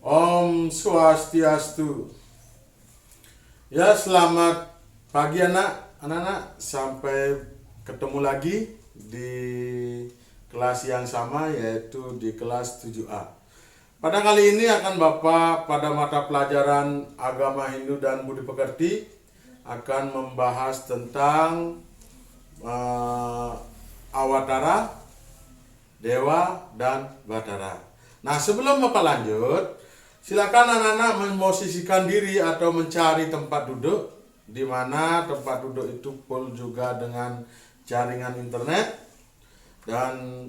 Om Swastiastu. Ya, selamat pagi anak-anak. Sampai ketemu lagi di kelas yang sama, yaitu di kelas 7A. Pada kali ini akan Bapak pada mata pelajaran Agama Hindu dan Budi Pekerti akan membahas tentang Awatara, Dewa, dan Batara. Nah, sebelum Bapak lanjut, silakan anak-anak memosisikan diri atau mencari tempat duduk, di mana tempat duduk itu full juga dengan jaringan internet, dan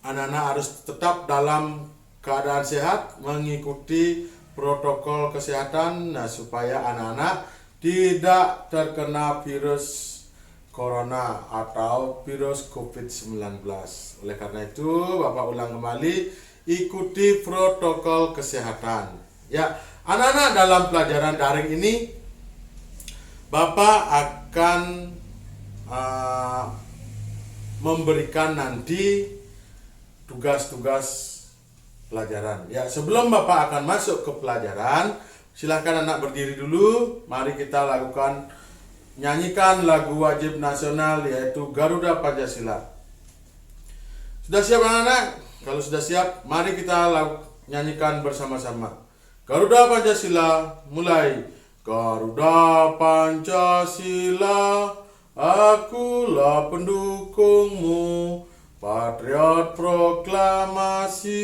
anak-anak harus tetap dalam keadaan sehat, mengikuti protokol kesehatan, supaya anak-anak tidak terkena virus corona atau virus COVID-19. Oleh karena itu, Bapak ulang kembali, ikuti protokol kesehatan. Ya, anak-anak, dalam pelajaran daring ini Bapak akan memberikan nanti tugas-tugas pelajaran. Ya, sebelum Bapak akan masuk ke pelajaran, silakan anak berdiri dulu. Mari kita lakukan nyanyikan lagu wajib nasional, yaitu Garuda Pancasila. Sudah siap anak-anak? Kalau sudah siap, mari kita nyanyikan bersama-sama. Garuda Pancasila, mulai. Garuda Pancasila, akulah pendukungmu, patriot proklamasi,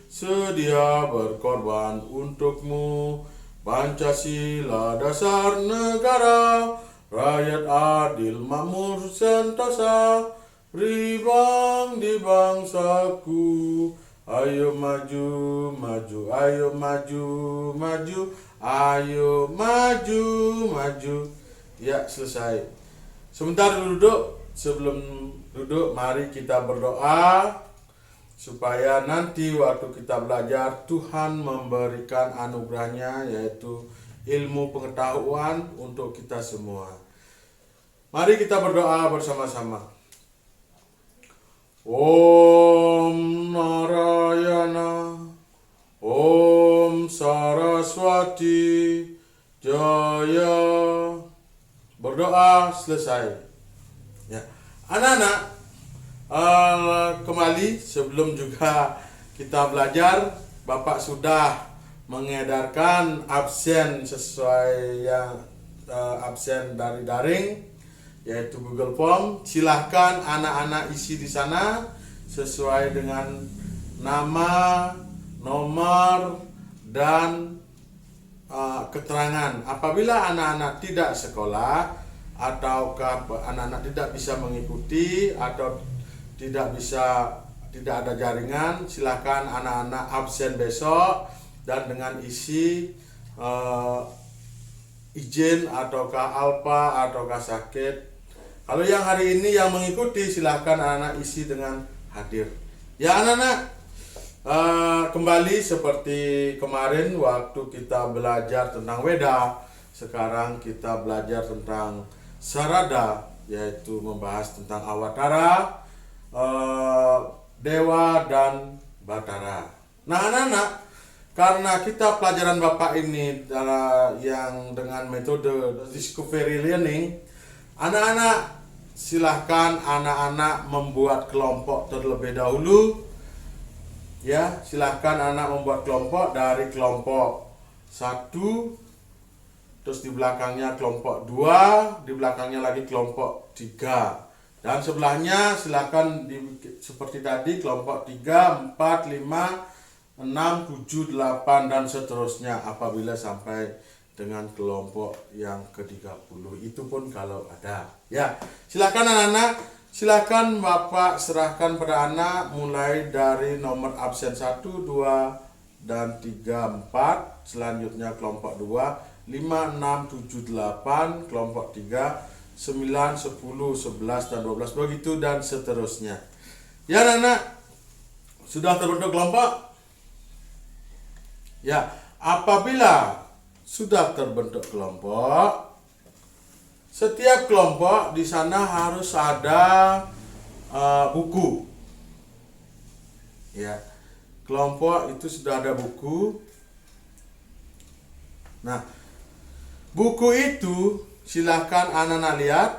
sedia berkorban untukmu. Pancasila dasar negara, rakyat adil makmur sentosa, ribang di bangsaku. Ayo maju, maju, ayo maju, maju, ayo maju, maju. Ya, selesai. Sebentar duduk. Sebelum duduk, mari kita berdoa supaya nanti waktu kita belajar, Tuhan memberikan anugerahnya, yaitu ilmu pengetahuan untuk kita semua. Mari kita berdoa bersama-sama. Om Narayana, Om Saraswati Jaya. Berdoa selesai. Ya, anak-anak, kembali sebelum juga kita belajar, Bapak sudah mengedarkan absen sesuai yang absen dari daring, yaitu Google Form. Silahkan anak-anak isi di sana sesuai dengan nama, nomor, dan keterangan. Apabila anak-anak tidak sekolah atau anak-anak tidak bisa mengikuti atau tidak ada jaringan, silahkan anak-anak absen besok dan dengan isi izin ataukah alpa ataukah sakit. Kalau yang hari ini yang mengikuti, silahkan anak-anak isi dengan hadir. Ya anak-anak, kembali seperti kemarin waktu kita belajar tentang Weda, sekarang kita belajar tentang Sarada, yaitu membahas tentang Awatara, Dewa, dan Batara. Nah anak-anak, karena kita pelajaran Bapak ini yang dengan metode discovery learning, anak-anak silahkan anak-anak membuat kelompok terlebih dahulu. Ya, silahkan anak membuat kelompok dari kelompok 1, terus di belakangnya kelompok 2, di belakangnya lagi kelompok 3. Dan sebelahnya silahkan seperti tadi kelompok 3, 4, 5, 6, 7, 8 dan seterusnya apabila sampai dengan kelompok yang ke-30. Itu pun kalau ada. Ya, silakan anak-anak, silakan Bapak serahkan pada anak mulai dari nomor absen 1, 2, dan 3, 4, selanjutnya kelompok 2, 5, 6, 7, 8, kelompok 3, 9, 10, 11, dan 12, begitu dan seterusnya. Ya anak-anak, sudah terbentuk kelompok? Ya, apabila sudah terbentuk kelompok, setiap kelompok di sana harus ada buku. Ya, kelompok itu sudah ada buku. Nah, buku itu silahkan anak-anak lihat.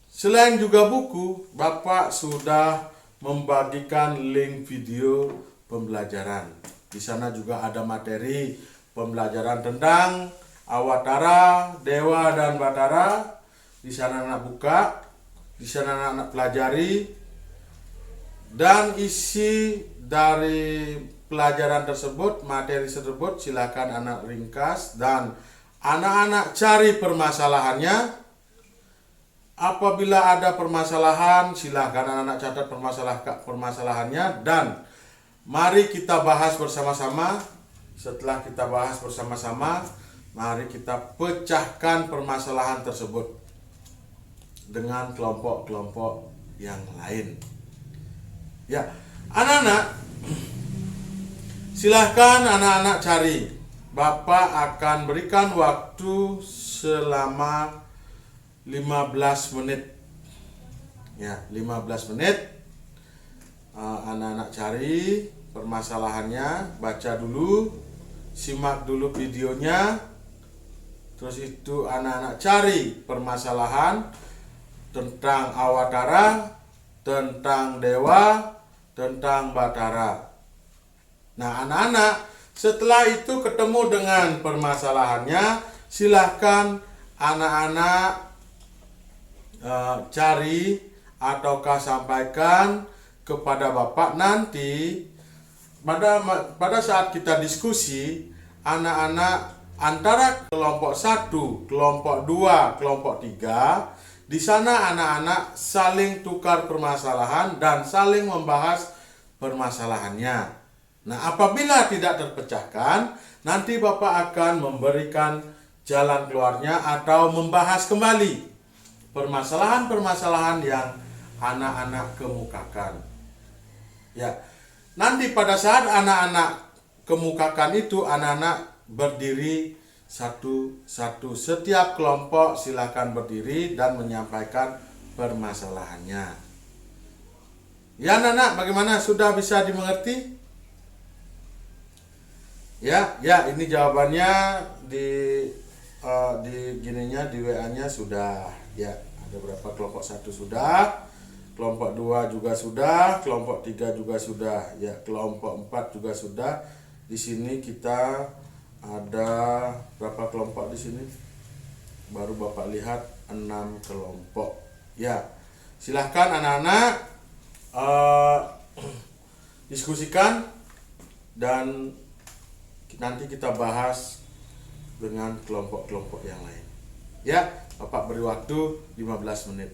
Selain juga buku, Bapak sudah membagikan link video pembelajaran. Di sana juga ada materi pembelajaran tentang Awatara, Dewa dan Batara. Di sana anak buka, di sana anak pelajari, dan isi dari pelajaran tersebut, materi tersebut silakan anak ringkas dan anak-anak cari permasalahannya. Apabila ada permasalahan, silakan anak-anak catat permasalahannya dan mari kita bahas bersama-sama. Setelah kita bahas bersama-sama, mari kita pecahkan permasalahan tersebut dengan kelompok-kelompok yang lain. Ya, anak-anak, silahkan anak-anak cari. Bapak akan berikan waktu selama 15 menit. Ya, 15 menit. Anak-anak cari permasalahannya, baca dulu, simak dulu videonya. Terus itu anak-anak cari permasalahan tentang Awatara, tentang Dewa, tentang Batara. Nah, anak-anak setelah itu ketemu dengan permasalahannya, silahkan anak-anak cari ataukah sampaikan kepada Bapak nanti pada saat kita diskusi. Anak-anak antara kelompok 1, kelompok 2, kelompok 3, di sana anak-anak saling tukar permasalahan dan saling membahas permasalahannya. Nah, apabila tidak terpecahkan, nanti Bapak akan memberikan jalan keluarnya atau membahas kembali permasalahan-permasalahan yang anak-anak kemukakan. Ya, nanti pada saat anak-anak kemukakan itu, anak-anak berdiri satu-satu. Setiap kelompok silakan berdiri dan menyampaikan permasalahannya. Ya, anak-anak, bagaimana? Sudah bisa dimengerti? Ya, ini jawabannya di gininya di WA-nya sudah. Ya, ada berapa kelompok 1 sudah, kelompok 2 juga sudah, kelompok 3 juga sudah, ya, kelompok 4 juga sudah. Di sini kita ada berapa kelompok di sini? Baru Bapak lihat 6 kelompok. Ya, silahkan anak-anak diskusikan dan nanti kita bahas dengan kelompok-kelompok yang lain. Ya, Bapak beri waktu 15 menit.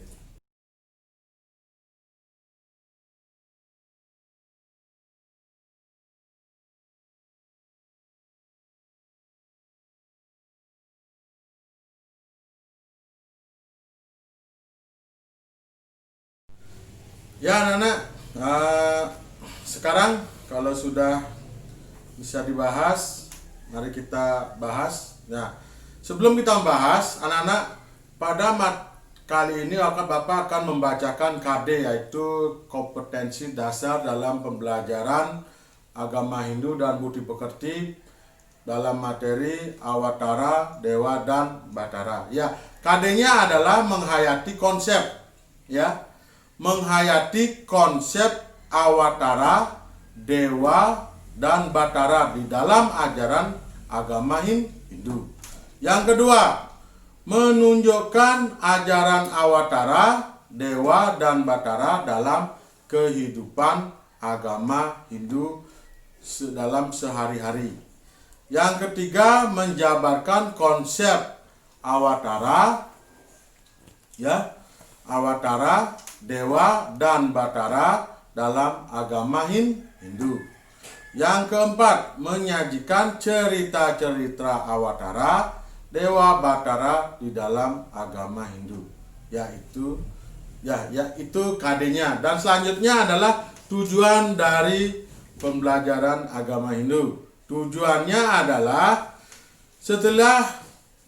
Ya, anak-anak, sekarang kalau sudah bisa dibahas, mari kita bahas. Nah, sebelum kita bahas, anak-anak, pada kali ini Bapak akan membacakan KD, yaitu kompetensi dasar dalam pembelajaran agama Hindu dan budi pekerti dalam materi Awatara, Dewa dan Batara. Ya, KD-nya adalah menghayati konsep, ya, menghayati konsep Awatara, Dewa dan Batara di dalam ajaran agama Hindu. Yang kedua, menunjukkan ajaran Awatara, Dewa dan Batara dalam kehidupan agama Hindu dalam sehari-hari. Yang ketiga, menjabarkan konsep Awatara, ya, Awatara, Dewa dan Batara dalam agama Hindu. Yang keempat, menyajikan cerita-cerita Awatara, Dewa, Batara di dalam agama Hindu. Yaitu KD-nya. Dan selanjutnya adalah tujuan dari pembelajaran agama Hindu. Tujuannya adalah setelah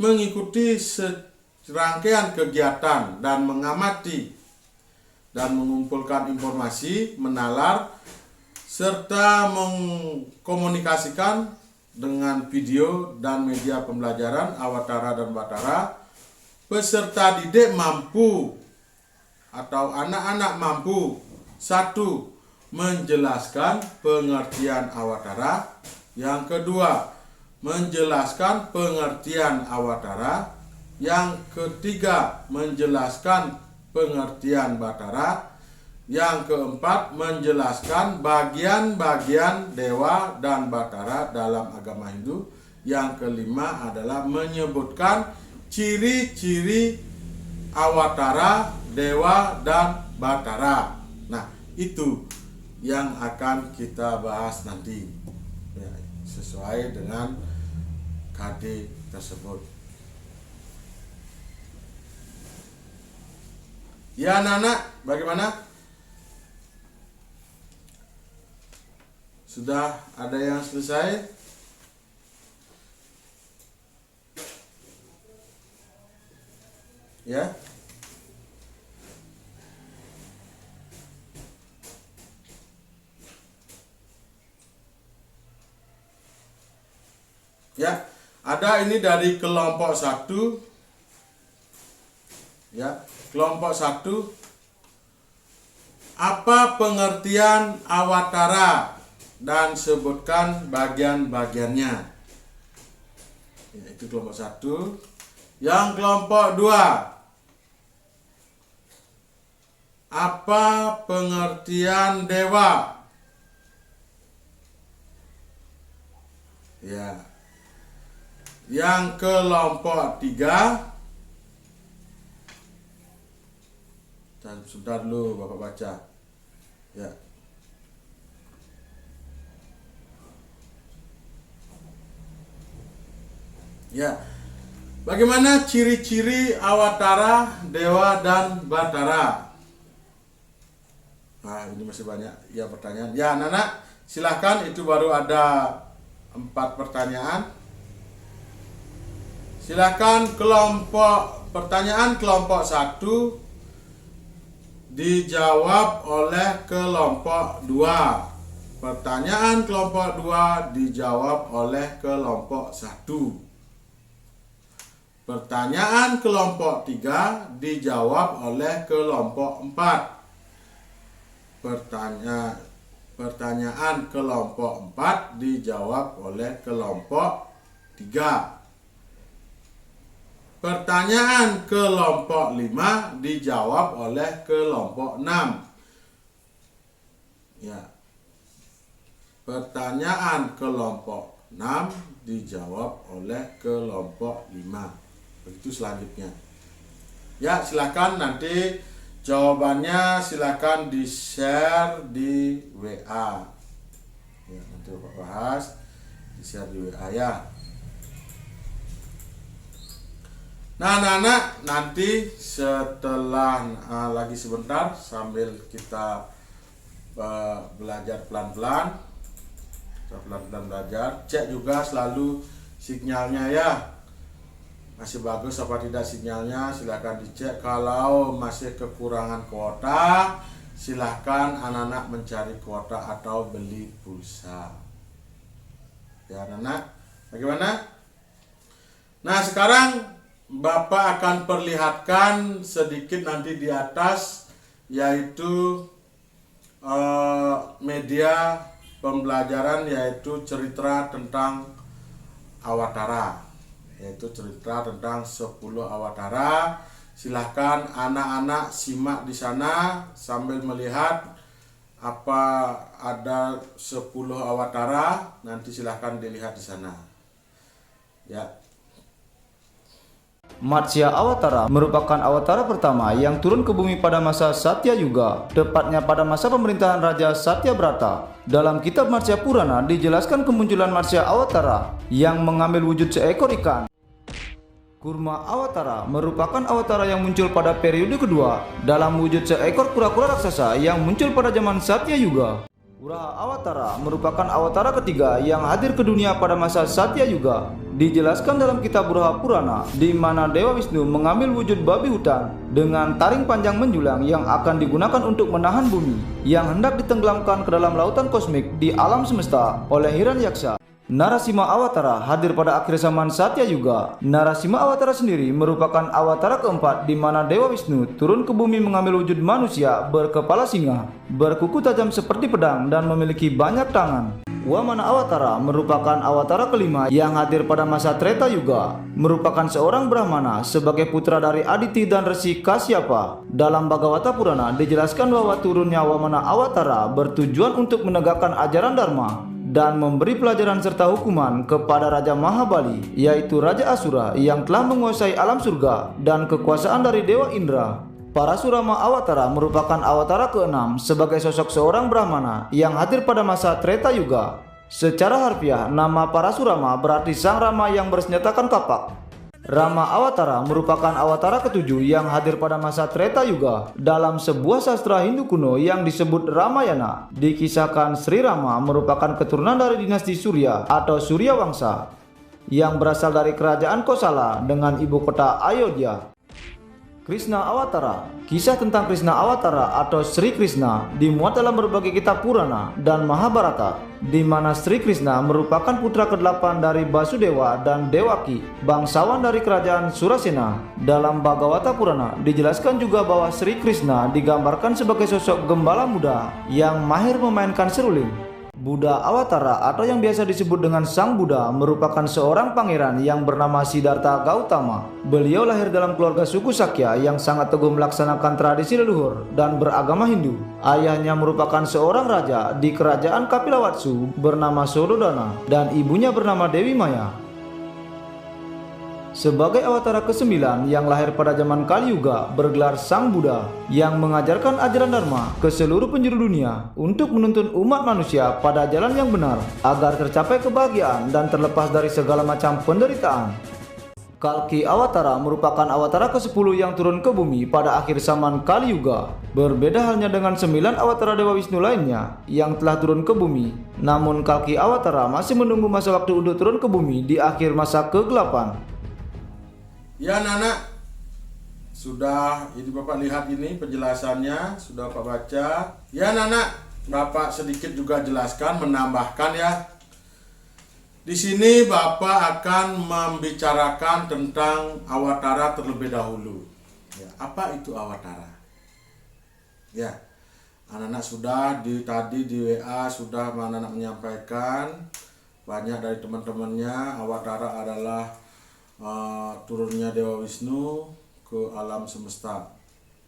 mengikuti serangkaian kegiatan dan mengamati dan mengumpulkan informasi, menalar serta mengkomunikasikan dengan video dan media pembelajaran Awatara dan Batara. Peserta didik mampu atau anak-anak mampu: 1. Menjelaskan pengertian Awatara. Yang kedua, menjelaskan pengertian Awatara. Yang ketiga, menjelaskan pengertian Batara. Yang keempat, menjelaskan bagian-bagian dewa dan Batara dalam agama Hindu. Yang kelima adalah menyebutkan ciri-ciri Awatara, dewa, dan Batara. Nah, itu yang akan kita bahas nanti ya, sesuai dengan KD tersebut. Ya anak-anak, bagaimana? Sudah ada yang selesai? Ya. Ya, ada ini dari kelompok 1. Ya, kelompok 1. Apa pengertian Awatara dan sebutkan bagian-bagiannya. Ya, itu kelompok 1. Yang kelompok 2. Apa pengertian dewa? Ya. Yang kelompok 3. Dan sebentar dulu Bapak baca. Ya. Ya, bagaimana ciri-ciri Awatara, dewa, dan Batara? Nah, ini masih banyak ya pertanyaan. Ya, anak-anak, silahkan, itu baru ada 4 pertanyaan. Silahkan pertanyaan kelompok 1 dijawab oleh kelompok 2. Pertanyaan kelompok 2 dijawab oleh kelompok 1. Pertanyaan kelompok 3 dijawab oleh kelompok 4. Pertanyaan kelompok 4 dijawab oleh kelompok 3. Pertanyaan kelompok 5 dijawab oleh kelompok 6. Ya. Pertanyaan kelompok 6 dijawab oleh kelompok 5. Begitu selanjutnya. Ya, silakan nanti jawabannya silakan di-share di WA. Ya, nanti Bapak bahas, di-share di WA ya. Nah, anak-anak, nanti setelah lagi sebentar sambil kita belajar pelan-pelan. Kita pelan-pelan belajar, cek juga selalu sinyalnya ya. Masih bagus apa tidak sinyalnya, silahkan dicek. Kalau masih kekurangan kuota, silahkan anak-anak mencari kuota atau beli pulsa. Ya anak-anak, bagaimana? Nah, sekarang Bapak akan perlihatkan sedikit nanti di atas, yaitu media pembelajaran, yaitu cerita tentang Awatara, yaitu cerita tentang 10 Awatara. Silahkan anak-anak simak di sana sambil melihat apa ada 10 Awatara, nanti silahkan dilihat di sana. Ya. Matsya Awatara merupakan Awatara pertama yang turun ke bumi pada masa Satya Yuga, tepatnya pada masa pemerintahan Raja Satyabrata. Dalam kitab Matsya Purana dijelaskan kemunculan Matsya Awatara yang mengambil wujud seekor ikan. Kurma Awatara merupakan Awatara yang muncul pada periode kedua dalam wujud seekor kura-kura raksasa yang muncul pada zaman Satya Yuga. Uraha Awatara merupakan Awatara ketiga yang hadir ke dunia pada masa Satya Yuga. dijelaskan dalam kitab Bruha Purana, di mana Dewa Wisnu mengambil wujud babi hutan dengan taring panjang menjulang yang akan digunakan untuk menahan bumi yang hendak ditenggelamkan ke dalam lautan kosmik di alam semesta oleh Hiranyaksa. Narasima Awatara hadir pada akhir zaman Satya Yuga. Narasima Awatara sendiri merupakan awatara keempat di mana Dewa Wisnu turun ke bumi mengambil wujud manusia berkepala singa, berkuku tajam seperti pedang dan memiliki banyak tangan. Wamana Awatara merupakan awatara kelima yang hadir pada masa Treta Yuga, merupakan seorang Brahmana sebagai putra dari Aditi dan Resi Kasyapa. Dalam Bhagavata Purana dijelaskan bahwa turunnya Wamana Awatara bertujuan untuk menegakkan ajaran Dharma dan memberi pelajaran serta hukuman kepada Raja Mahabali, yaitu Raja Asura yang telah menguasai alam surga dan kekuasaan dari Dewa Indra. Parasurama Awatara merupakan awatara keenam sebagai sosok seorang Brahmana yang hadir pada masa Treta Yuga. Secara harfiah, nama Parasurama berarti Sang Rama yang bersenjatakan kapak. Rama Awatara merupakan awatara ketujuh yang hadir pada masa Treta Yuga. Dalam sebuah sastra Hindu kuno yang disebut Ramayana, dikisahkan Sri Rama merupakan keturunan dari dinasti Surya atau Surya Wangsa yang berasal dari kerajaan Kosala dengan ibu kota Ayodhya. Krishna Awatara. Kisah tentang Krishna Awatara atau Sri Krishna dimuat dalam berbagai kitab Purana dan Mahabharata, di mana Sri Krishna merupakan putra ke-8 dari Basudewa dan Dewaki, bangsawan dari kerajaan Surasena. Dalam Bhagavata Purana dijelaskan juga bahwa Sri Krishna digambarkan sebagai sosok gembala muda yang mahir memainkan seruling. Buddha Awatara atau yang biasa disebut dengan Sang Buddha merupakan seorang pangeran yang bernama Siddhartha Gautama. Beliau lahir dalam keluarga suku Sakya yang sangat teguh melaksanakan tradisi leluhur dan beragama Hindu. Ayahnya merupakan seorang raja di kerajaan Kapilawatsu bernama Sododana dan ibunya bernama Dewi Maya. Sebagai awatara ke-9 yang lahir pada zaman Kali Yuga bergelar Sang Buddha yang mengajarkan ajaran Dharma ke seluruh penjuru dunia untuk menuntun umat manusia pada jalan yang benar agar tercapai kebahagiaan dan terlepas dari segala macam penderitaan. Kalki Awatara merupakan awatara ke-10 yang turun ke bumi pada akhir zaman Kali Yuga. Berbeda halnya dengan 9 awatara Dewa Wisnu lainnya yang telah turun ke bumi. Namun Kalki Awatara masih menunggu masa waktu untuk turun ke bumi di akhir masa ke-8. Ya anak-anak, sudah ini Bapak lihat ini penjelasannya, sudah Bapak baca. Ya anak-anak, Bapak sedikit juga jelaskan, menambahkan ya. Di sini Bapak akan membicarakan tentang awatara terlebih dahulu. Ya, apa itu awatara? Ya, anak-anak sudah tadi di WA sudah anak-anak menyampaikan, banyak dari teman-temannya awatara adalah turunnya Dewa Wisnu ke alam semesta.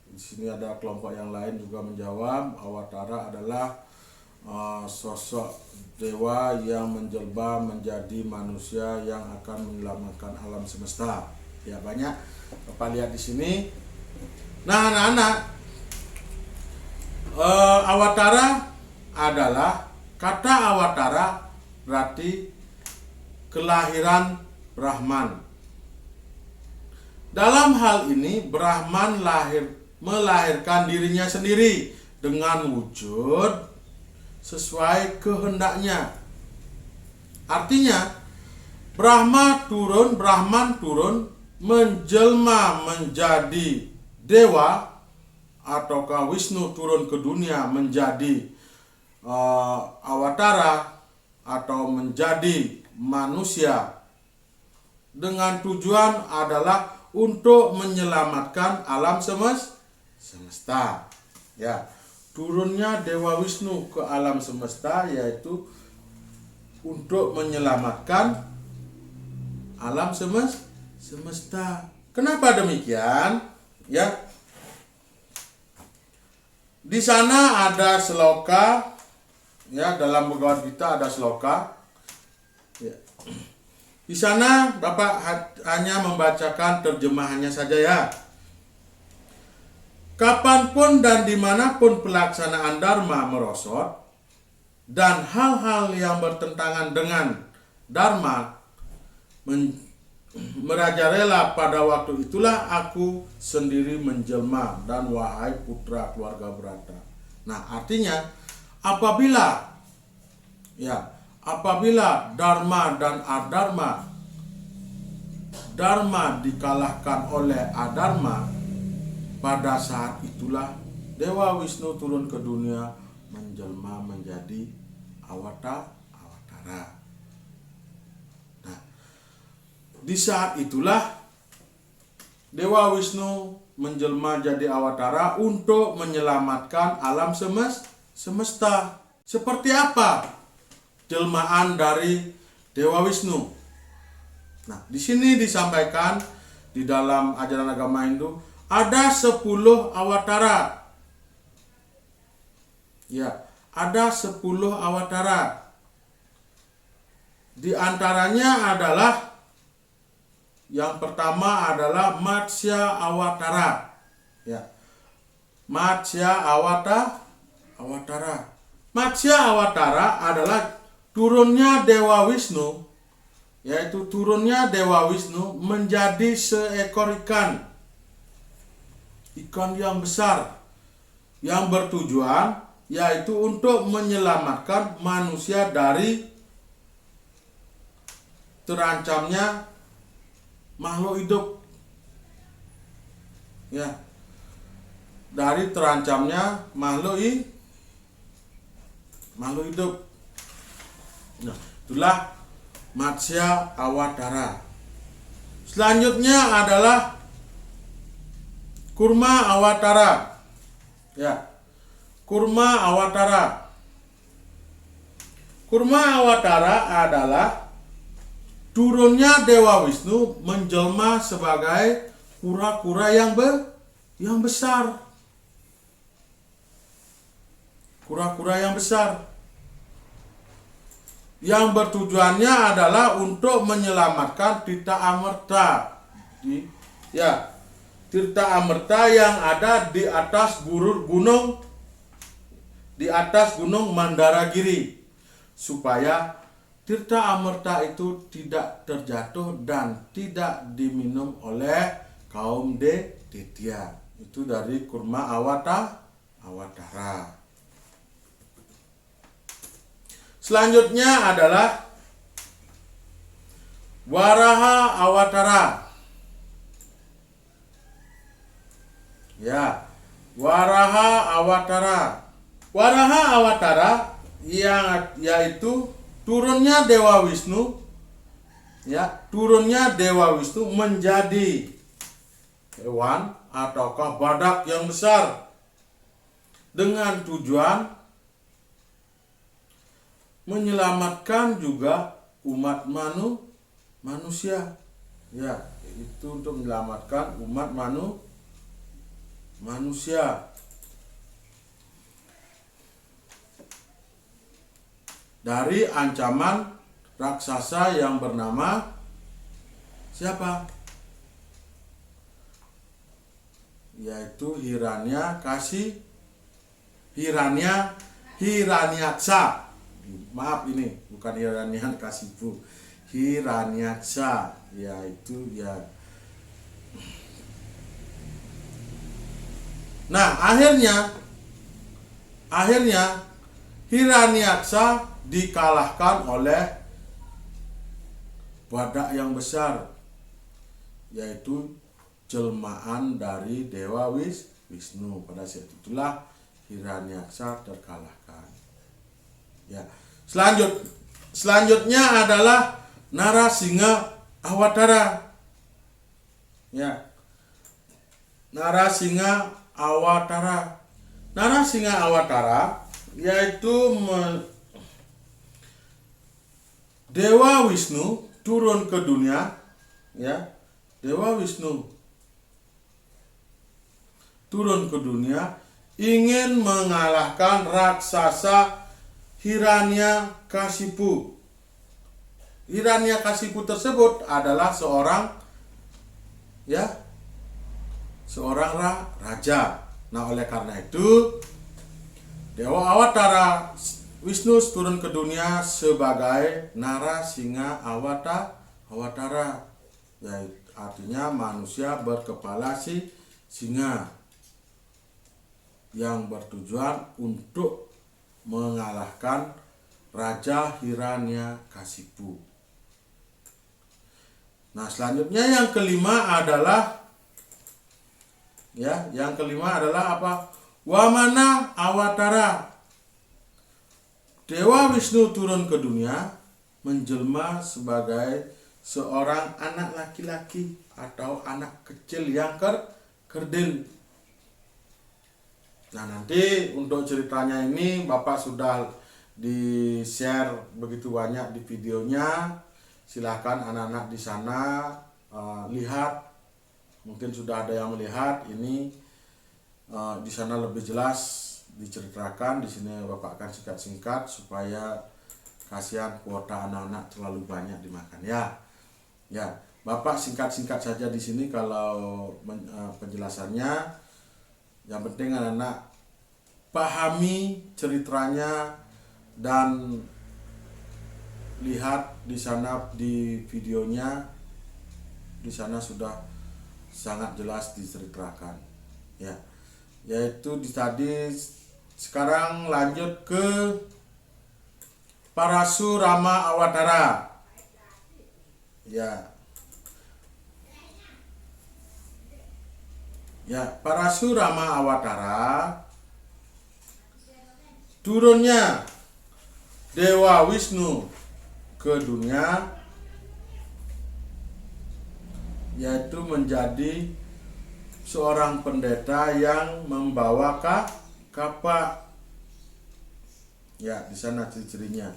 Di sini ada kelompok yang lain juga menjawab awatara adalah sosok dewa yang menjelma menjadi manusia yang akan menyelamatkan alam semesta. Ya banyak Bapak lihat di sini. Nah anak-anak, awatara adalah kata awatara berarti kelahiran Brahman. Dalam hal ini Brahman melahirkan dirinya sendiri dengan wujud sesuai kehendaknya. Artinya Brahman turun menjelma menjadi dewa, ataukah Wisnu turun ke dunia menjadi awatara atau menjadi manusia dengan tujuan adalah untuk menyelamatkan alam semesta. Ya, turunnya Dewa Wisnu ke alam semesta yaitu untuk menyelamatkan alam semesta. Kenapa demikian? Ya, di sana ada sloka. Ya, dalam Bhagavad Gita ada sloka. Ya. Di sana Bapak hanya membacakan terjemahannya saja ya. Kapanpun dan dimanapun pelaksanaan Dharma merosot dan hal-hal yang bertentangan dengan Dharma merajalela, pada waktu itulah aku sendiri menjelma dan wahai putra keluarga Brata. Nah artinya apabila Dharma dan Adharma Dharma dikalahkan oleh Adharma, pada saat itulah Dewa Wisnu turun ke dunia menjelma menjadi awatara. Nah, di saat itulah Dewa Wisnu menjelma jadi awatara untuk menyelamatkan alam semesta. Seperti apa jelmaan dari Dewa Wisnu? Nah, di sini disampaikan di dalam ajaran agama Hindu ada 10 awatara. Ya, ada 10 awatara. Di antaranya adalah yang pertama adalah Matsya Awatara. Ya. Matsya Awatara. Matsya Awatara adalah turunnya Dewa Wisnu, yaitu turunnya Dewa Wisnu menjadi seekor ikan yang besar, yang bertujuan yaitu untuk menyelamatkan manusia dari terancamnya makhluk hidup. Ya. Dari terancamnya makhluk hidup. Nah, itulah Matsya Awatara. Selanjutnya adalah Kurma Awatara. Ya. Kurma Awatara. Kurma Awatara adalah turunnya Dewa Wisnu menjelma sebagai kura-kura yang besar. Kura-kura yang besar. Yang bertujuannya adalah untuk menyelamatkan Tirta Amerta. Tirta Amerta yang ada di atas gunung Mandaragiri, supaya Tirta Amerta itu tidak terjatuh dan tidak diminum oleh kaum Detya. Itu dari Kurma Awatara. Selanjutnya adalah Waraha Awatara. Ya, Waraha Awatara. Waraha Awatara yaitu turunnya Dewa Wisnu, turunnya Dewa Wisnu menjadi hewan ataukah badak yang besar dengan tujuan menyelamatkan juga umat manusia. Ya, itu untuk menyelamatkan umat manusia dari ancaman raksasa yang bernama siapa? Yaitu Hiranyaksa. Maaf, ini bukan Hiranyakasipu. Hiranyaksa, yaitu Nah, akhirnya Hiranyaksa dikalahkan oleh badak yang besar, yaitu jelmaan dari Dewa Wisnu. Pada saat itulah Hiranyaksa terkalahkan. Ya. Selanjutnya adalah Narasingha Awatara. Ya. Narasingha Awatara. Narasingha Awatara yaitu Dewa Wisnu turun ke dunia, ya. Dewa Wisnu turun ke dunia ingin mengalahkan raksasa Hiranyakasipu. Hiranyakasipu tersebut adalah seorang raja. Nah, oleh karena itu Dewa Awatara Wisnu turun ke dunia sebagai Narasingha Awatara, yaitu artinya manusia berkepala singa, yang bertujuan untuk mengalahkan Raja Hiranyakasipu. Nah, selanjutnya yang kelima adalah apa? Wamana Awatara. Dewa Wisnu turun ke dunia menjelma sebagai seorang anak laki-laki atau anak kecil yang kerdil. Nah, nanti untuk ceritanya ini Bapak sudah di-share begitu banyak di videonya. Silakan anak-anak di sana lihat. Mungkin sudah ada yang melihat ini di sana lebih jelas diceritakan. Di sini Bapak akan singkat-singkat supaya kasihan kuota anak-anak terlalu banyak dimakan ya. Ya, Bapak singkat-singkat saja di sini kalau penjelasannya. Yang penting anak-anak pahami ceritanya dan lihat di sana di videonya. Di sana sudah sangat jelas diceritakan. Ya. Yaitu tadi. Sekarang lanjut ke Parasurama Awatara. Ya. Ya, Parasurama Awatara turunnya Dewa Wisnu ke dunia yaitu menjadi seorang pendeta yang membawa kapak. Ya, di sana ciri-cirinya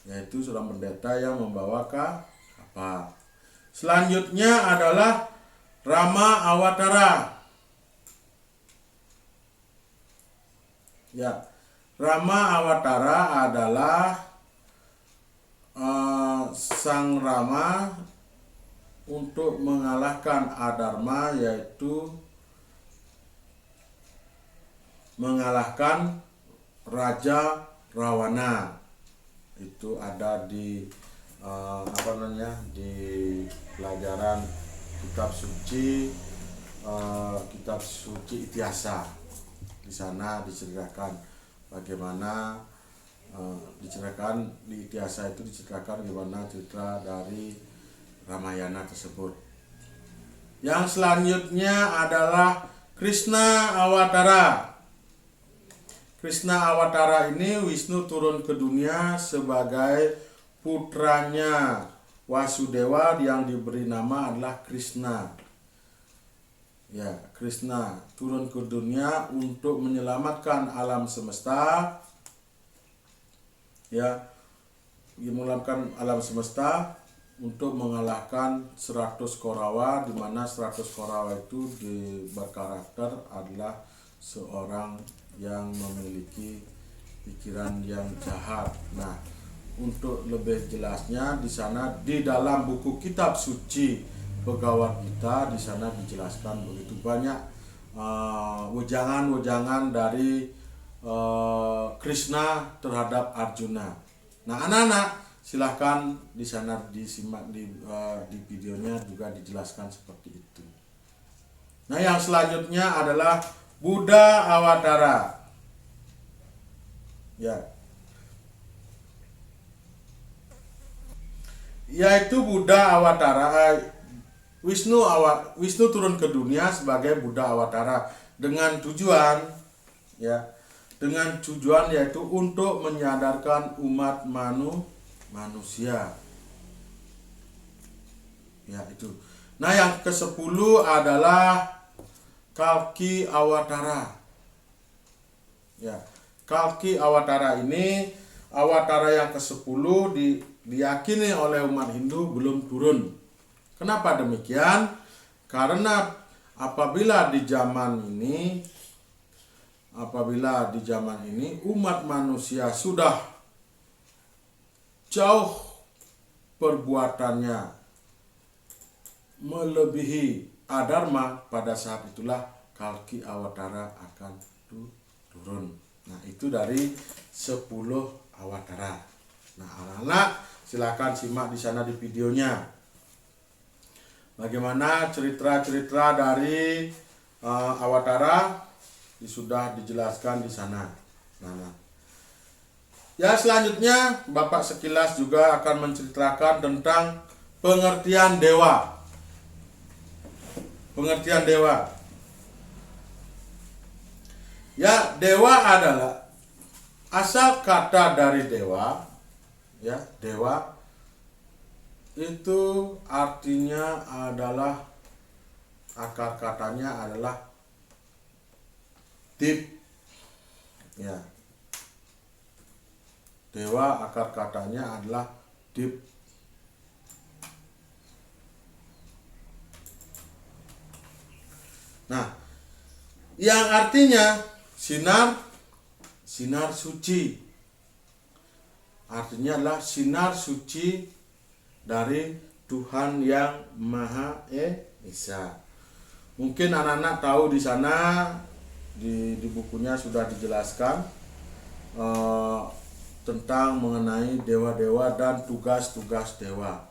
yaitu seorang pendeta yang membawa kapak. Selanjutnya adalah Rama Awatara. Ya, Rama Awatara adalah Sang Rama untuk mengalahkan Adharma, yaitu mengalahkan Raja Rawana. Itu ada di di pelajaran kitab suci Ityasa. Di sana diceritakan bagaimana diceritakan di Ityasa itu diceritakan bagaimana cerita dari Ramayana tersebut. Yang selanjutnya adalah Krishna Awatara. Krishna Awatara ini Wisnu turun ke dunia sebagai putranya Wasudewa yang diberi nama adalah Krishna. Ya, Krishna turun ke dunia untuk menyelamatkan alam semesta. Ya, menyelamatkan alam semesta untuk mengalahkan 100 Korawa, di mana 100 Korawa itu berkarakter adalah seorang yang memiliki pikiran yang jahat. Nah, untuk lebih jelasnya di sana di dalam buku kitab suci Bhagavad Gita, di sana dijelaskan begitu banyak wejangan-wejangan dari Krishna terhadap Arjuna. Nah, anak-anak silahkan di sana disimak di videonya juga dijelaskan seperti itu. Nah, yang selanjutnya adalah Buddha Awatara. Ya. Yaitu Buddha Awatara. Wisnu turun ke dunia sebagai Buddha Awatara dengan tujuan yaitu untuk menyadarkan umat manusia. Ya, itu. Nah, yang ke-10 adalah Kalki Awatara. Ya, Kalki Awatara ini Awatara yang ke-10 diyakini oleh umat Hindu belum turun. Kenapa demikian? Karena apabila di zaman ini umat manusia sudah jauh perbuatannya melebihi Adharma, pada saat itulah Kalki Awatara akan turun. Nah, itu dari 10 Awatara. Nah, anak-anak silakan simak di sana di videonya. Bagaimana cerita-cerita dari Awatara sudah dijelaskan di sana. Nah, ya, selanjutnya Bapak sekilas juga akan menceritakan tentang pengertian dewa. Pengertian dewa. Ya, dewa adalah asal kata dari dewa, ya, dewa itu artinya adalah, akar katanya adalah deep, ya. Dewa akar katanya adalah deep. Nah, yang artinya sinar suci. Artinya adalah sinar suci dari Tuhan yang Maha Esa. Mungkin anak-anak tahu di sana di bukunya sudah dijelaskan tentang mengenai dewa-dewa dan tugas-tugas dewa.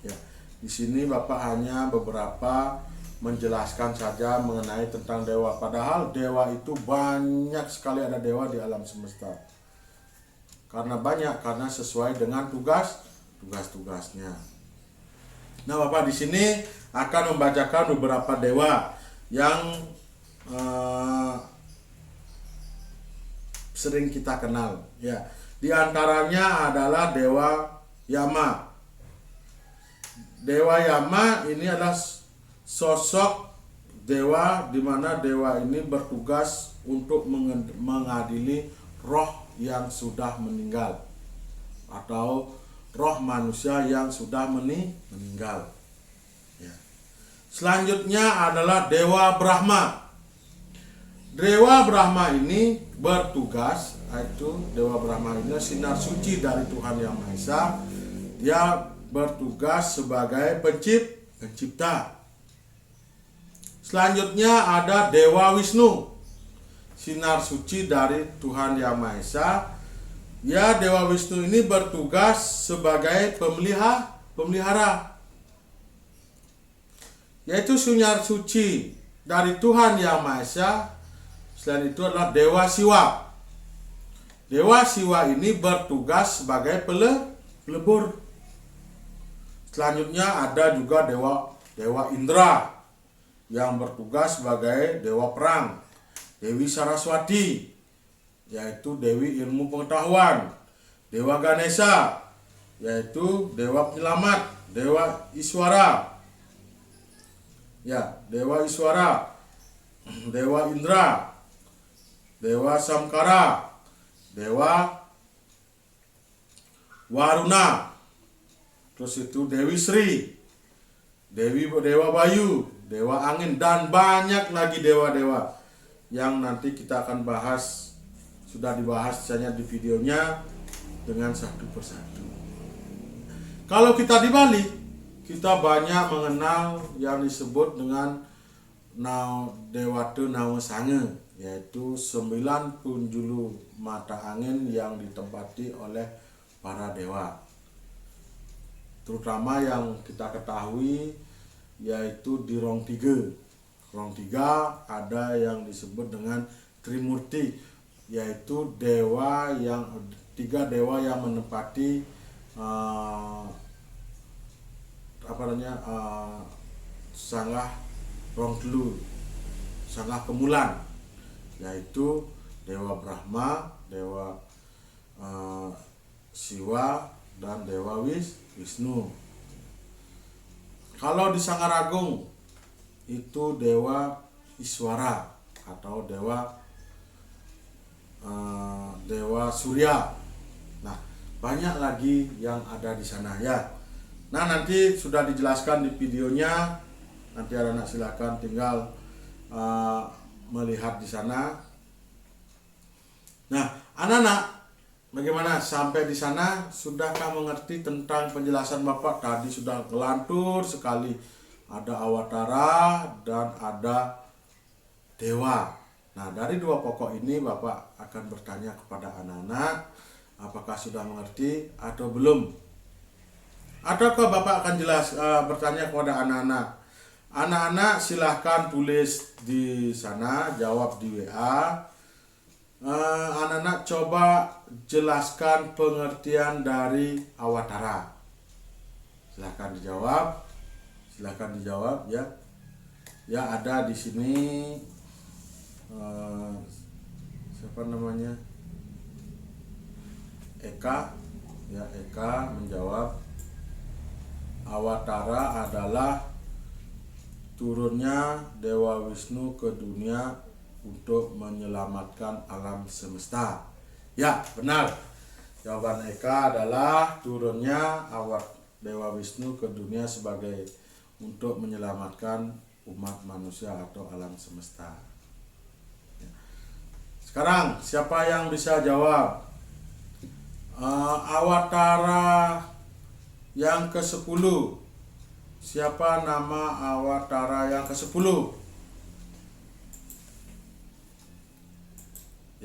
Ya, di sini Bapak hanya beberapa menjelaskan saja mengenai tentang dewa. Padahal dewa itu banyak sekali, ada dewa di alam semesta. Karena sesuai dengan tugasnya. Nah, Bapak di sini akan membacakan beberapa dewa yang sering kita kenal. Ya, di antaranya adalah dewa Yama. Dewa Yama ini adalah sosok dewa di mana dewa ini bertugas untuk mengadili roh yang sudah meninggal atau roh manusia yang sudah meninggal. Ya. Selanjutnya adalah Dewa Brahma. Dewa Brahma ini bertugas, yaitu Dewa Brahma ini sinar suci dari Tuhan Yang Maha Esa. Dia bertugas sebagai pencipta. Selanjutnya ada Dewa Wisnu, sinar suci dari Tuhan Yang Maha Esa. Ya, Dewa Wisnu ini bertugas sebagai pemelihara, yaitu sinar suci dari Tuhan Yang Maha Esa. Selain itu adalah Dewa Siwa. Dewa Siwa ini bertugas sebagai pelebur. Selanjutnya ada juga Dewa Indra yang bertugas sebagai dewa perang. Dewi Saraswati, yaitu Dewi ilmu pengetahuan. Dewa Ganesha, yaitu dewa penyelamat. Dewa Iswara, ya, Dewa Iswara. Dewa Indra, Dewa Samkara, Dewa Waruna. Terus itu Dewi Sri, Dewa Bayu, Dewa Angin, dan banyak lagi dewa-dewa yang nanti kita akan bahas. Sudah dibahas misalnya di videonya dengan satu persatu. Kalau kita di Bali, kita banyak mengenal yang disebut dengan Dewata Nawa Sange, yaitu 9 penjulu mata angin yang ditempati oleh para dewa. Terutama yang kita ketahui yaitu di Rong 3. Rong 3 ada yang disebut dengan Trimurti, yaitu tiga dewa yang menempati sanggah Rong Telu, sanggah kemulan, yaitu Dewa Brahma, Dewa Siwa, dan Dewa Wisnu. Kalau di Sangaragung itu Dewa Iswara atau Dewa Surya. Nah, banyak lagi yang ada di sana ya. Nah, nanti sudah dijelaskan di videonya. Nanti anak-anak silakan tinggal melihat di sana. Nah, anak-anak, bagaimana sampai di sana? Sudahkah mengerti tentang penjelasan Bapak? Tadi sudah ngelantur sekali. Ada awatara dan ada dewa. Nah, dari dua pokok ini Bapak akan bertanya kepada anak-anak, apakah sudah mengerti atau belum? Ataukah Bapak akan bertanya kepada anak-anak? Anak-anak silahkan tulis di sana, jawab di WA. Anak-anak coba jelaskan pengertian dari awatara. Silahkan dijawab ya. Ya, ada di sini siapa namanya, Eka ya. Eka menjawab, Awatara adalah turunnya Dewa Wisnu ke dunia untuk menyelamatkan alam semesta. Ya, benar. Jawaban Eka adalah turunnya Dewa Wisnu ke dunia sebagai untuk menyelamatkan umat manusia atau alam semesta. Sekarang siapa yang bisa jawab? Awatara yang ke-10. Siapa nama Awatara yang ke-10?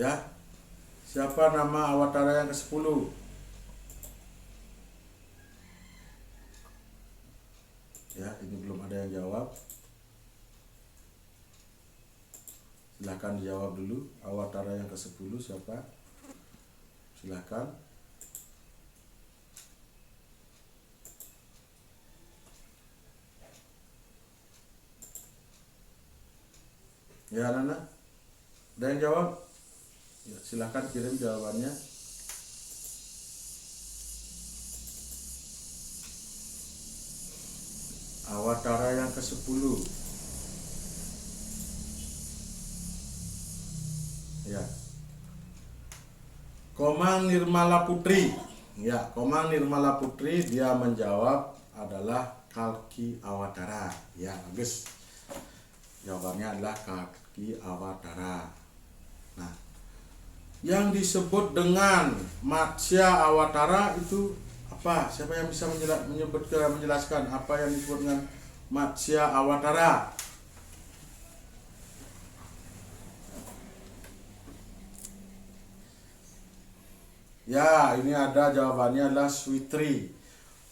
Ya. Siapa nama Awatara yang ke-10? Ya, ini belum ada yang jawab. Silahkan dijawab dulu. Awatara yang ke-10 siapa? Silahkan. Ya, Nana, ada yang jawab? Ya, silahkan kirim jawabannya. Awatara yang ke-10. Ya. Komang Nirmala Putri. Ya, Komang Nirmala Putri dia menjawab adalah Kalki Awatara. Ya, bagus. Jawabannya adalah Kalki Awatara. Nah, yang disebut dengan Matsya Awatara itu apa? Siapa yang bisa menjelaskan apa yang disebut dengan Matsya Awatara? Ya, ini ada jawabannya adalah Switri.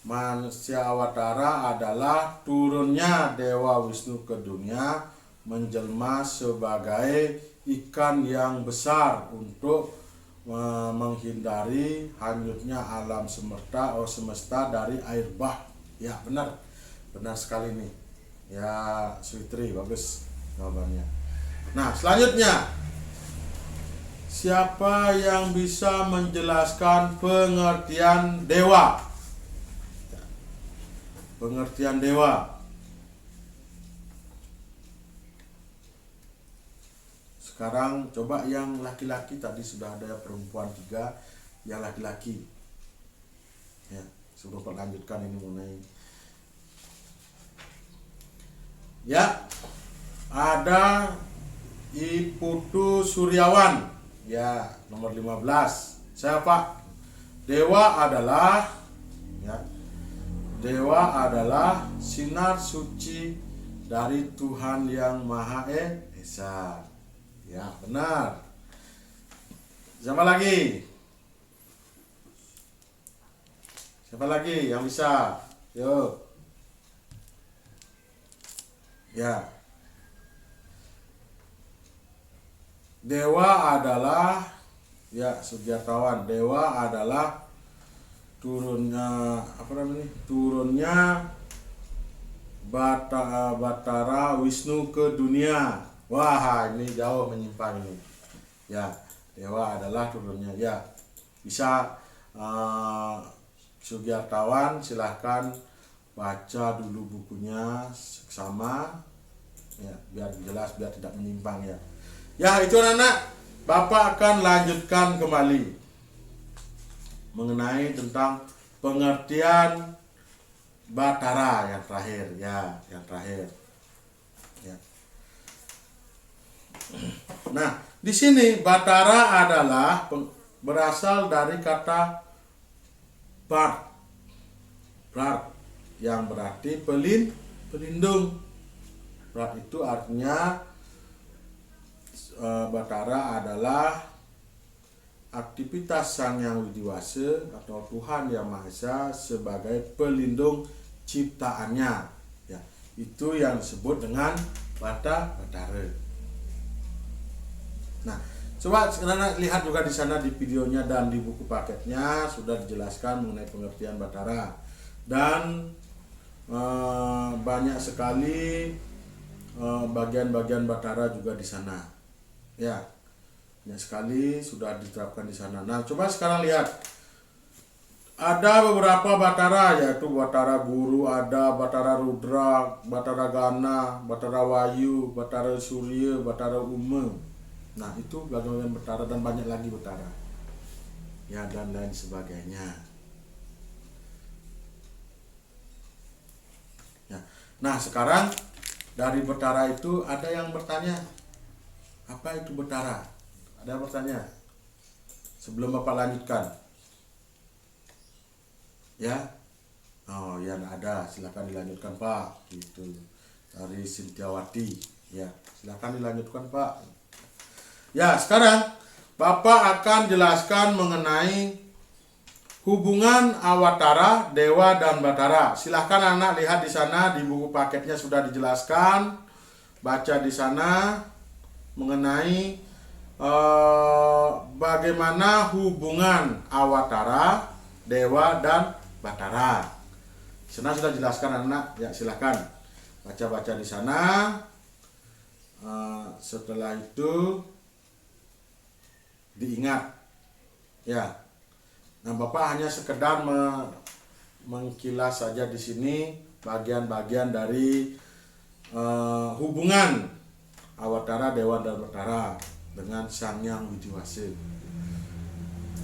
Matsya Awatara adalah turunnya Dewa Wisnu ke dunia menjelma sebagai ikan yang besar untuk menghindari hanyutnya alam semesta dari air bah. Ya, benar sekali nih ya, Switri, bagus jawabannya. Nah, selanjutnya siapa yang bisa menjelaskan pengertian dewa? Pengertian dewa. Sekarang coba yang laki-laki, tadi sudah ada perempuan 3, yang laki-laki. Ya, sebelum melanjutkan ini mengenai. Ya, ada Iputu Suryawan. Ya, nomor 15. Siapa? Dewa adalah sinar suci dari Tuhan yang Maha Esa. Ya, benar. Siapa lagi? Siapa lagi yang bisa? Yuk. Ya. Dewa adalah Sugiartawan. Dewa adalah turunnya Batara Wisnu ke dunia. Wah, ini jauh menyimpang ini. Ya, dewa adalah turunnya. Ya, bisa Sugiartawan silahkan baca dulu bukunya sama. Ya, biar jelas, biar tidak menyimpang ya. Ya, itu anak. Bapak akan lanjutkan kembali mengenai tentang pengertian Batara yang terakhir ya, yang terakhir. Ya. Nah, di sini Batara adalah berasal dari kata Bart yang berarti pelindung. Bart itu artinya Batara adalah aktivitas Sang Yang Widiwasa atau Tuhan Yang Maha Esa sebagai pelindung ciptaannya. Ya, itu yang disebut dengan Batara. Nah, coba sekarang lihat juga di sana di videonya dan di buku paketnya sudah dijelaskan mengenai pengertian Batara. dan banyak sekali bagian-bagian Batara juga di sana. Ya, banyak sekali sudah diterapkan di sana. Nah, coba sekarang lihat. Ada beberapa Batara, yaitu Batara Guru, ada Batara Rudra, Batara Gana, Batara Wayu, Batara Surya, Batara Uma. Nah, itu bagian Batara dan banyak lagi Batara. Ya, dan lain sebagainya. Ya. Nah, sekarang dari Batara itu ada yang bertanya, apa itu Batara? Ada yang bertanya? Sebelum Bapak lanjutkan. Ya, oh ya ada, silakan dilanjutkan Pak. Gitu, dari Sintiawati. Ya, silakan dilanjutkan Pak. Ya, sekarang Bapak akan jelaskan mengenai hubungan Awatara, Dewa dan Batara. Silakan anak lihat di sana, di buku paketnya sudah dijelaskan. Baca di sana mengenai bagaimana hubungan Awatara, Dewa dan Batara. Sana sudah jelaskan anak, ya silakan baca-baca di sana. Setelah itu diingat, ya. Nah, Bapak hanya sekedar mengkilas saja di sini bagian-bagian dari hubungan Awatara, Dewa dan Batara dengan Sang Hyang Widiwasa.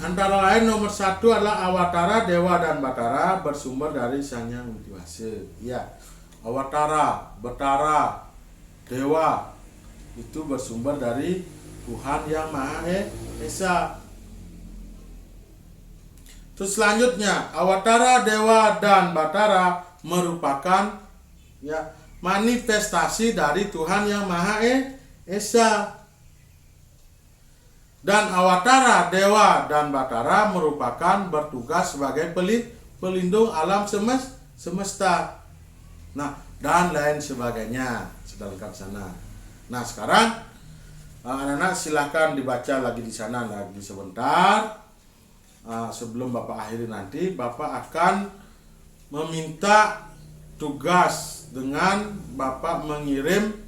Antara lain nomor 1 adalah Awatara, Dewa dan Batara bersumber dari Sang Hyang Widiwasa. Ya, Awatara, Batara, Dewa itu bersumber dari Tuhan Yang Maha Esa. Terus selanjutnya, Awatara, Dewa dan Batara merupakan ya manifestasi dari Tuhan Yang Maha Esa. Dan Awatara, Dewa, dan Batara merupakan bertugas sebagai pelindung alam semesta. Nah, dan lain sebagainya. Sudah lengkap sana. Nah, sekarang anak-anak silahkan dibaca lagi di sana lagi sebentar. Sebelum Bapak akhiri nanti, Bapak akan meminta tugas dengan Bapak mengirim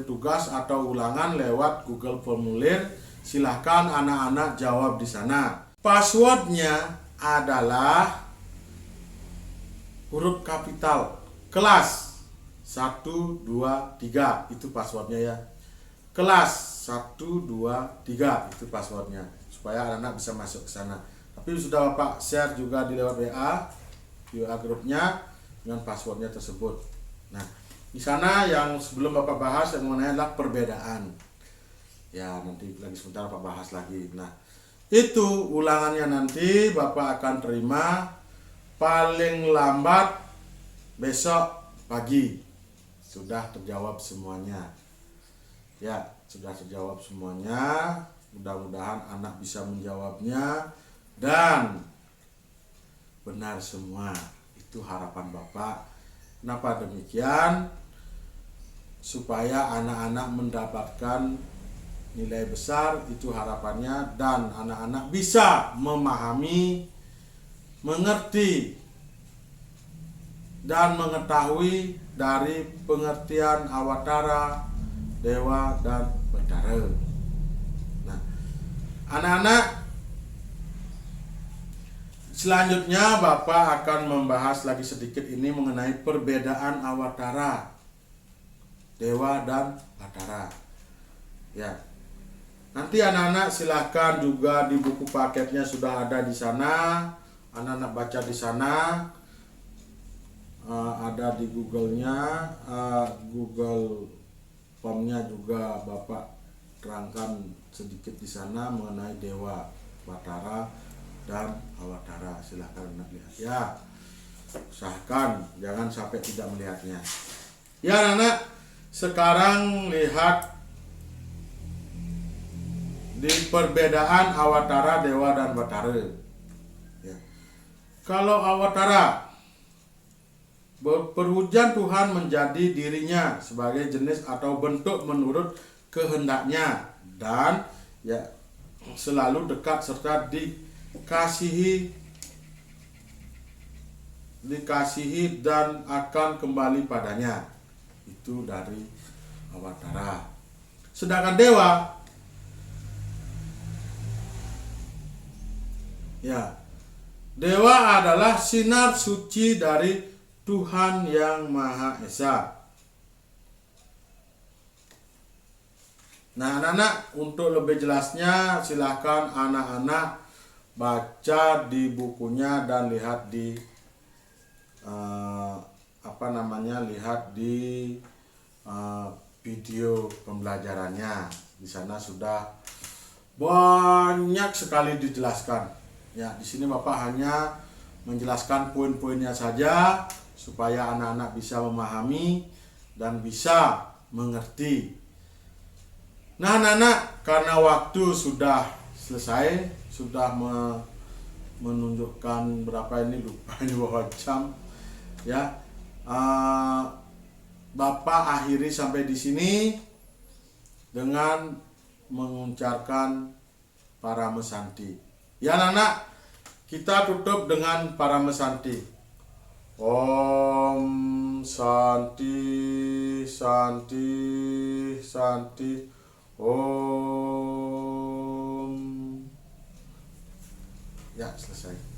tugas atau ulangan lewat Google Formulir. Silahkan anak-anak jawab di sana. Passwordnya adalah huruf kapital kelas 1, 2, 3. Itu passwordnya ya. Kelas 1, 2, 3 itu passwordnya, supaya anak-anak bisa masuk ke sana. Tapi sudah Bapak share juga di lewat WA grupnya dengan passwordnya tersebut. Nah, di sana yang sebelum Bapak bahas yang mengenai adalah perbedaan. Ya, nanti lagi sebentar Bapak bahas lagi. Nah, itu ulangannya nanti Bapak akan terima paling lambat besok pagi. Sudah terjawab semuanya. Ya, sudah terjawab semuanya. Mudah-mudahan anak bisa menjawabnya dan benar semua. Itu harapan Bapak. Kenapa demikian? Supaya anak-anak mendapatkan nilai besar, itu harapannya, dan anak-anak bisa memahami, mengerti, dan mengetahui dari pengertian Awatara, Dewa, dan Batara. Nah, anak-anak, selanjutnya Bapak akan membahas lagi sedikit ini mengenai perbedaan Awatara, Dewa, dan Batara. Ya, nanti anak-anak silahkan juga di buku paketnya sudah ada di sana. Anak-anak baca di sana. Ada di Google-nya, Google Form-nya juga Bapak terangkan sedikit di sana mengenai Dewa, Batara, dan Awatara. Silahkan anak lihat ya. Usahakan jangan sampai tidak melihatnya. Ya anak, sekarang lihat di perbedaan Awatara, Dewa, dan Batara. Ya. Kalau Awatara, perwujudan Tuhan menjadi dirinya sebagai jenis atau bentuk menurut kehendaknya dan ya selalu dekat serta dikasihi dan akan kembali padanya. Itu dari Awatara. Sedangkan dewa, ya, dewa adalah sinar suci dari Tuhan yang Maha Esa. Nah, anak-anak, untuk lebih jelasnya silahkan anak-anak baca di bukunya dan lihat di lihat di video pembelajarannya. Di sana sudah banyak sekali dijelaskan. Ya, di sini Bapak hanya menjelaskan poin-poinnya saja supaya anak-anak bisa memahami dan bisa mengerti. Nah, anak-anak, karena waktu sudah selesai, sudah menunjukkan berapa ini, lupa ini berapa jam, ya. Bapak akhiri sampai di sini dengan mengucapkan Paramesanti. Ya, anak-anak, kita tutup dengan Paramesanti. Om Santi Santi Santi Om. Ya, selesai.